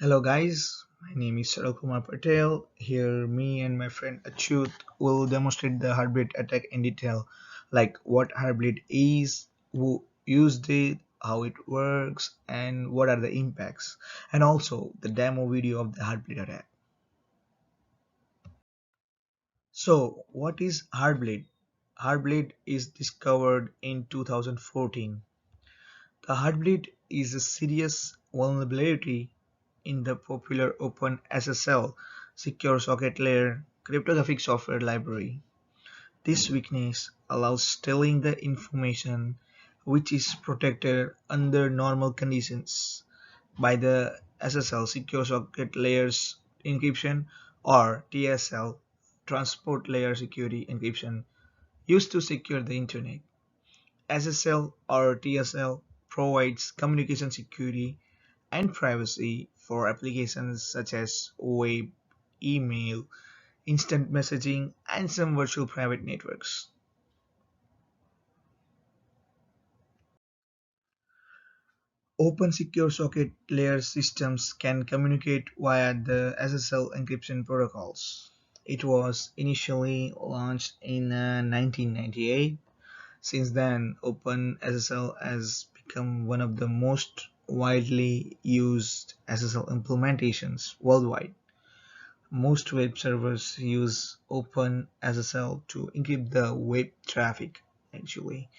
Hello guys, my name is Kumar Patel. Here me and my friend Achyut will demonstrate the Heartbleed attack in detail, like what Heartbleed is, who used it, how it works, and what are the impacts, and also the demo video of the Heartbleed attack. So, what is Heartbleed? Heartbleed is discovered in 2014. The Heartbleed is a serious vulnerability in the popular Open SSL secure socket layer cryptographic software library. This weakness allows stealing the information which is protected under normal conditions by the SSL secure socket layers encryption or TSL transport layer security encryption used to secure the internet. SSL or TSL provides communication security and privacy for applications such as web, email, instant messaging, and some virtual private networks. Open secure socket layer systems can communicate via the SSL encryption protocols. It was initially launched in 1998. Since then, OpenSSL has become one of the most widely used SSL implementations worldwide. Most web servers use OpenSSL to encrypt the web traffic. Actually,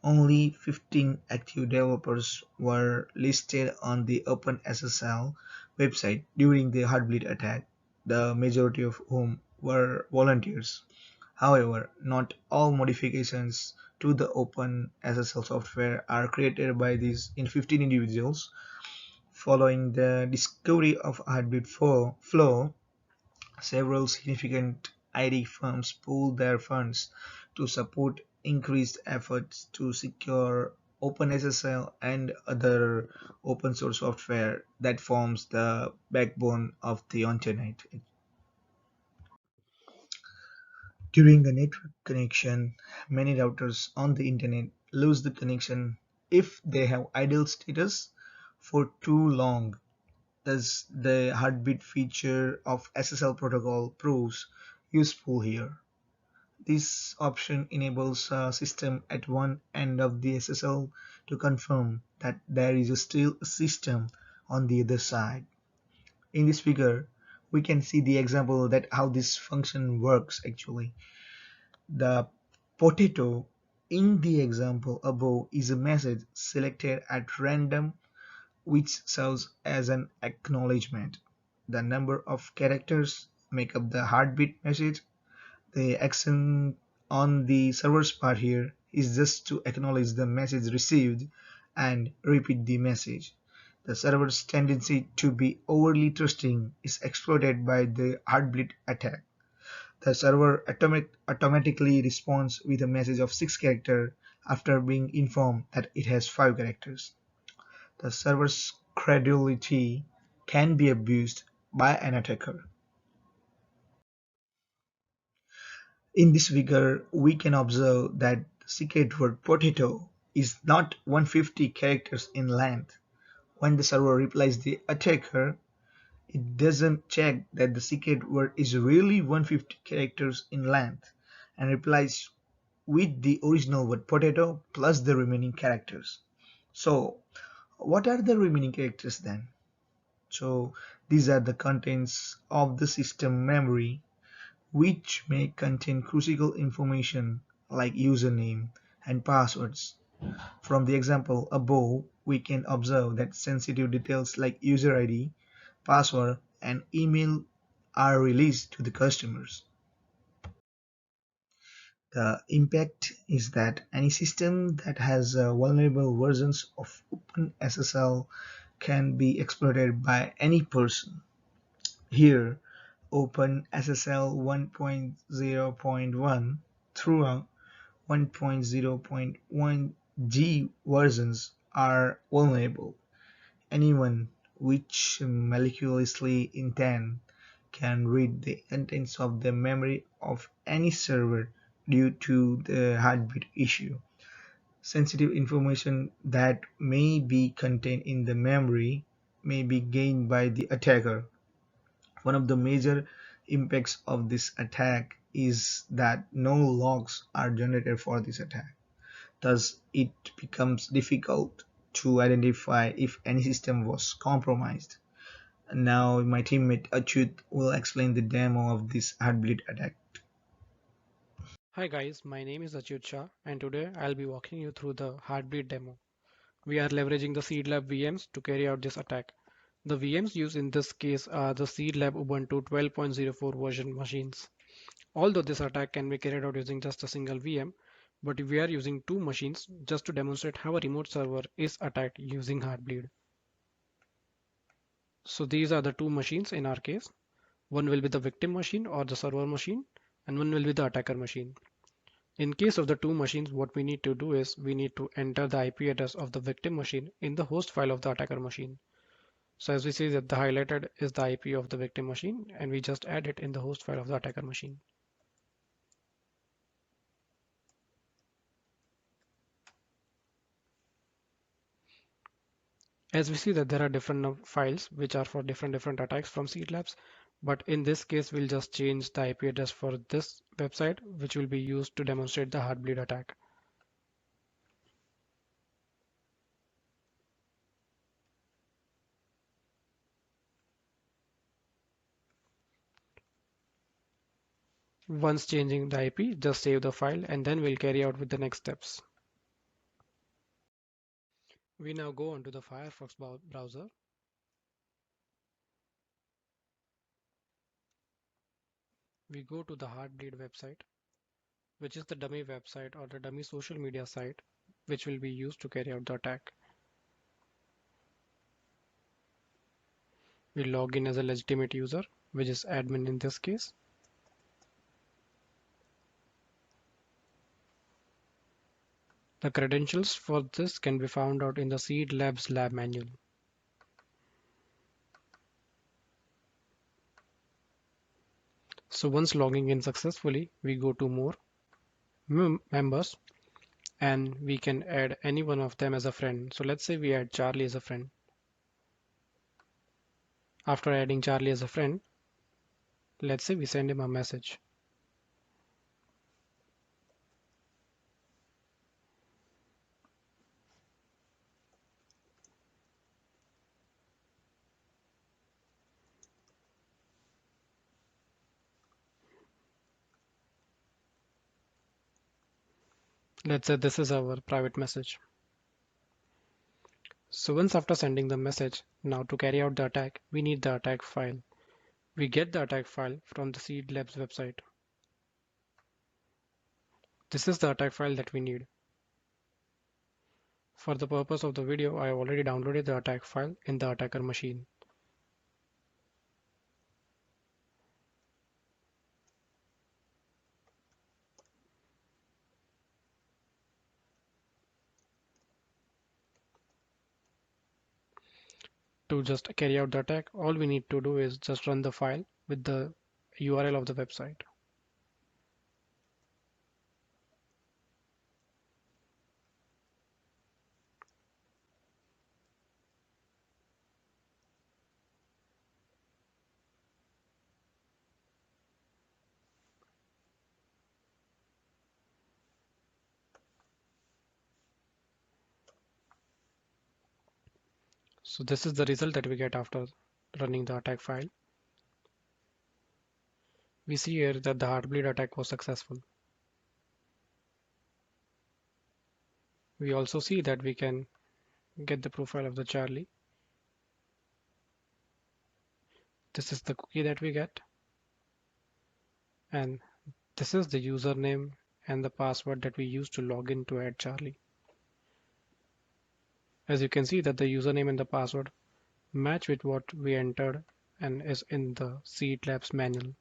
only 15 active developers were listed on the OpenSSL website during the Heartbleed attack, the majority of whom were volunteers. However, not all modifications to the OpenSSL software are created by these in 15 individuals. Following the discovery of Heartbleed flow, several significant IT firms pooled their funds to support increased efforts to secure OpenSSL and other open source software that forms the backbone of the internet. During a network connection, many routers on the internet lose the connection if they have idle status for too long. Thus, the heartbeat feature of SSL protocol proves useful here. This option enables a system at one end of the SSL to confirm that there is still a system on the other side. In this figure, we can see the example that how this function works actually. The potato in the example above is a message selected at random which serves as an acknowledgement. The number of characters make up the heartbeat message. The action on the server's part here is just to acknowledge the message received and repeat the message. The server's tendency to be overly trusting is exploited by the Heartbleed attack. The server automatically responds with a message of 6 characters after being informed that it has 5 characters. The server's credulity can be abused by an attacker. In this figure, we can observe that the secret word potato is not 150 characters in length. When the server replies the attacker, it doesn't check that the secret word is really 150 characters in length and replies with the original word potato plus the remaining characters. So, what are the remaining characters then? So, these are the contents of the system memory which may contain crucial information like username and passwords. From the example above, we can observe that sensitive details like user ID, password, and email are released to the customers. The impact is that any system that has vulnerable versions of OpenSSL can be exploited by any person. Here, OpenSSL 1.0.1 through 1.0.1g versions are vulnerable. Anyone which maliciously intend can read the contents of the memory of any server due to the heartbeat issue. Sensitive information that may be contained in the memory may be gained by the attacker. One of the major impacts of this attack is that no logs are generated for this attack. Thus, it becomes difficult to identify if any system was compromised. Now, my teammate Achyut will explain the demo of this Heartbleed attack. Hi guys, my name is Achyut Shah and today I'll be walking you through the Heartbleed demo. We are leveraging the Seedlab VMs to carry out this attack. The VMs used in this case are the Seedlab Ubuntu 12.04 version machines. Although this attack can be carried out using just a single VM, but we are using two machines just to demonstrate how a remote server is attacked using Heartbleed. So these are the two machines in our case. One will be the victim machine or the server machine, and one will be the attacker machine. In case of the two machines, what we need to do is we need to enter the IP address of the victim machine in the host file of the attacker machine. So as we see that the highlighted is the IP of the victim machine and we just add it in the host file of the attacker machine. As we see that there are different files which are for different attacks from Seed Labs, but in this case we'll just change the IP address for this website which will be used to demonstrate the Heartbleed attack. Once changing the IP, just save the file and then we'll carry out with the next steps. We now go onto the Firefox browser. We go to the Heartbleed website, which is the dummy website or the dummy social media site, which will be used to carry out the attack. We log in as a legitimate user, which is admin in this case. The credentials for this can be found out in the Seed Labs lab manual. So once logging in successfully, we go to more members and we can add any one of them as a friend. So let's say we add Charlie as a friend. After adding Charlie as a friend, let's say we send him a message. Let's say this is our private message. So once after sending the message, now to carry out the attack, we need the attack file. We get the attack file from the Seed Labs website. This is the attack file that we need. For the purpose of the video, I have already downloaded the attack file in the attacker machine. To just carry out the attack, all we need to do is just run the file with the URL of the website. So this is the result that we get after running the attack file. We see here that the Heartbleed attack was successful. We also see that we can get the profile of the Charlie. This is the cookie that we get, and this is the username and the password that we use to log in to add Charlie. As you can see that the username and the password match with what we entered and is in the Seed Labs manual.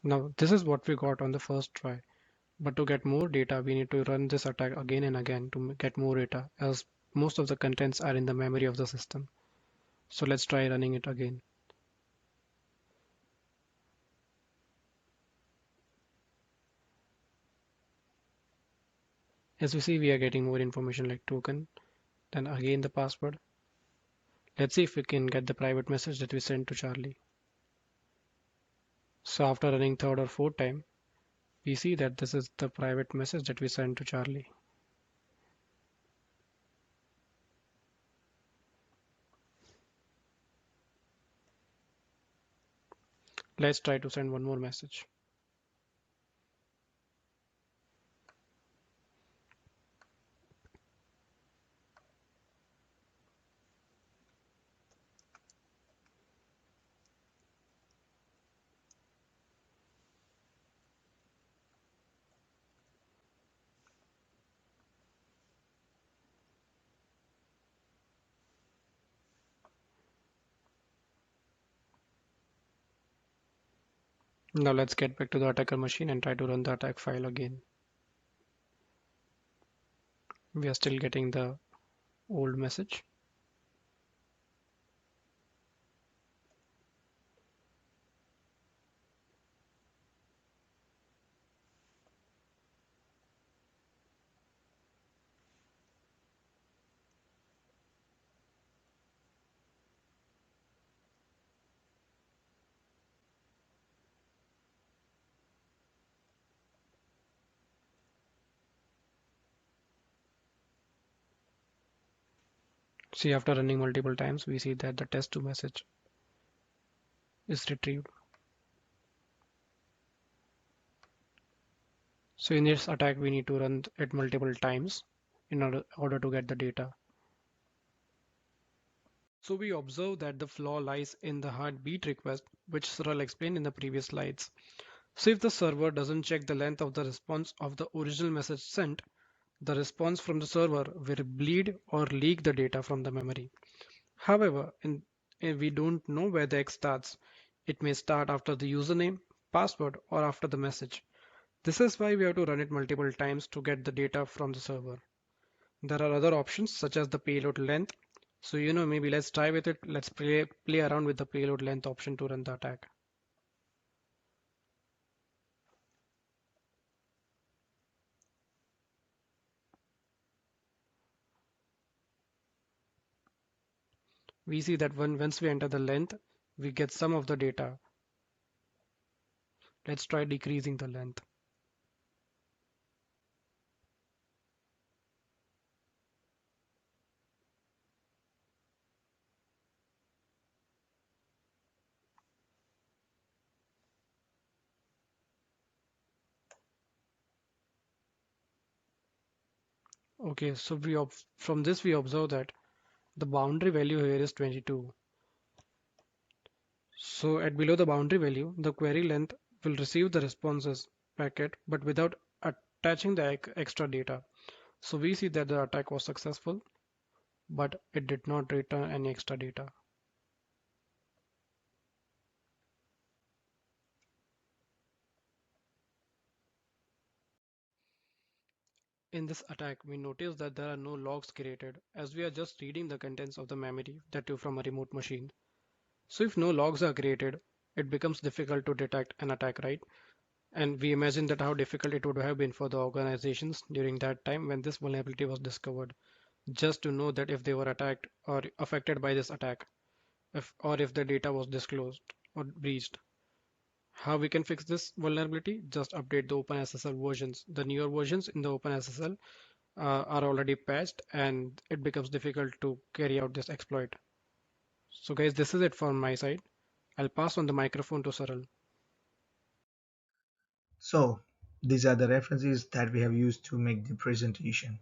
Now this is what we got on the first try, but to get more data we need to run this attack again and again to get more data, as most of the contents are in the memory of the system. So let's try running it again. As we see, we are getting more information like token, then again the password. Let's see if we can get the private message that we sent to Charlie. So after running third or fourth time, we see that this is the private message that we sent to Charlie. Let's try to send one more message. Now let's get back to the attacker machine and try to run the attack file again. We are still getting the old message. See, after running multiple times, we see that the test2 message is retrieved. So in this attack, we need to run it multiple times in order to get the data. So we observe that the flaw lies in the heartbeat request, which Sural explained in the previous slides. So if the server doesn't check the length of the response of the original message sent, the response from the server will bleed or leak the data from the memory. However, we don't know where the X starts. It may start after the username, password, or after the message. This is why we have to run it multiple times to get the data from the server. There are other options such as the payload length. So maybe let's try with it. Let's play around with the payload length option to run the attack. We see that once we enter the length, we get some of the data. Let's try decreasing the length. Okay, so from this we observe that the boundary value here is 22. So at below the boundary value, the query length will receive the responses packet, but without attaching the extra data. So we see that the attack was successful, but it did not return any extra data. In this attack, we notice that there are no logs created as we are just reading the contents of the memory that too from a remote machine. So if no logs are created, it becomes difficult to detect an attack, right? And we imagine that how difficult it would have been for the organizations during that time when this vulnerability was discovered, just to know that if they were attacked or affected by this attack, if the data was disclosed or breached. How we can fix this vulnerability? Just update the OpenSSL versions. The newer versions in the OpenSSL are already patched and it becomes difficult to carry out this exploit. So guys, this is it from my side. I'll pass on the microphone to Saral. So these are the references that we have used to make the presentation.